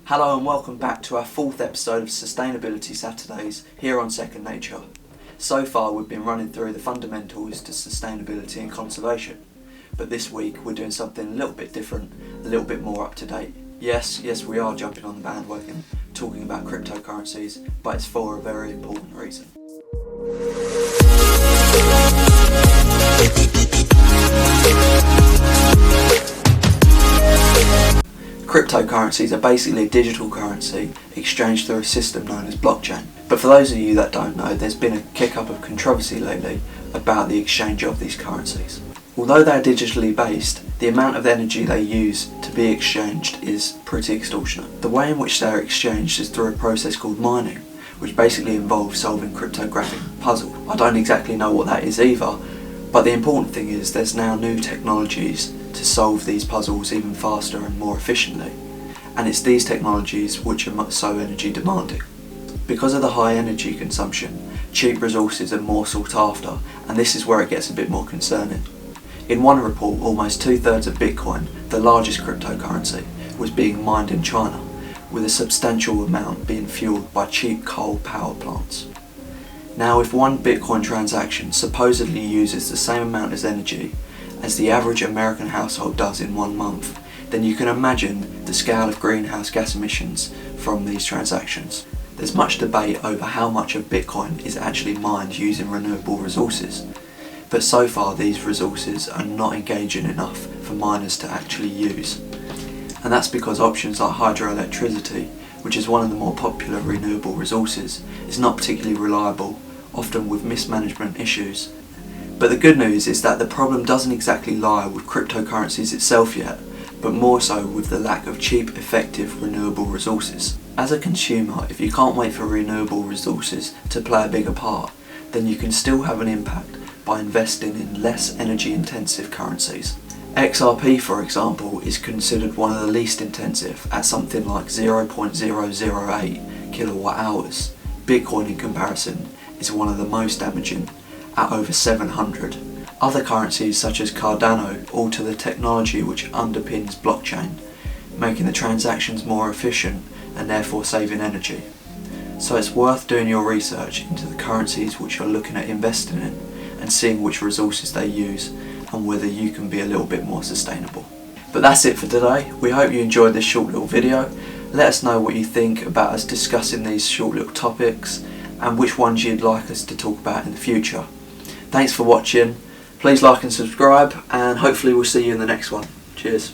Hello and welcome back to our fourth episode of Sustainability Saturdays here on Second Nature. So far we've been running through the fundamentals to sustainability and conservation, but this week we're doing something a little bit different, a little bit more up to date. Yes, we are jumping on the bandwagon, talking about cryptocurrencies, but it's for a very important reason. Cryptocurrencies are basically a digital currency exchanged through a system known as blockchain. But for those of you that don't know, there's been a kick-up of controversy lately about the exchange of these currencies. Although they're digitally based, the amount of energy they use to be exchanged is pretty extortionate. The way in which they're exchanged is through a process called mining, which basically involves solving cryptographic puzzles. I don't exactly know what that is either, but the important thing is there's now new technologies to solve these puzzles even faster and more efficiently, and it's these technologies which are so energy demanding. Because of the high energy consumption, cheap resources are more sought after, and this is where it gets a bit more concerning. In one report, almost 2/3 of Bitcoin, the largest cryptocurrency, was being mined in China, with a substantial amount being fueled by cheap coal power plants. Now, if one Bitcoin transaction supposedly uses the same amount of energy as the average American household does in 1 month, then you can imagine the scale of greenhouse gas emissions from these transactions. There's much debate over how much of Bitcoin is actually mined using renewable resources, but so far these resources are not engaging enough for miners to actually use. And that's because options like hydroelectricity, which is one of the more popular renewable resources, is not particularly reliable, often with mismanagement issues. But the good news is that the problem doesn't exactly lie with cryptocurrencies itself yet, but more so with the lack of cheap, effective renewable resources. As a consumer, if you can't wait for renewable resources to play a bigger part, then you can still have an impact by investing in less energy intensive currencies. XRP, for example, is considered one of the least intensive at something like 0.008 kilowatt hours. Bitcoin in comparison is one of the most damaging at over 700. Other currencies such as Cardano alter the technology which underpins blockchain, making the transactions more efficient and therefore saving energy. So it's worth doing your research into the currencies which you're looking at investing in and seeing which resources they use and whether you can be a little bit more sustainable. But that's it for today. We hope you enjoyed this short little video. Let us know what you think about us discussing these short little topics and which ones you'd like us to talk about in the future. Thanks for watching. Please like and subscribe, and hopefully we'll see you in the next one. Cheers.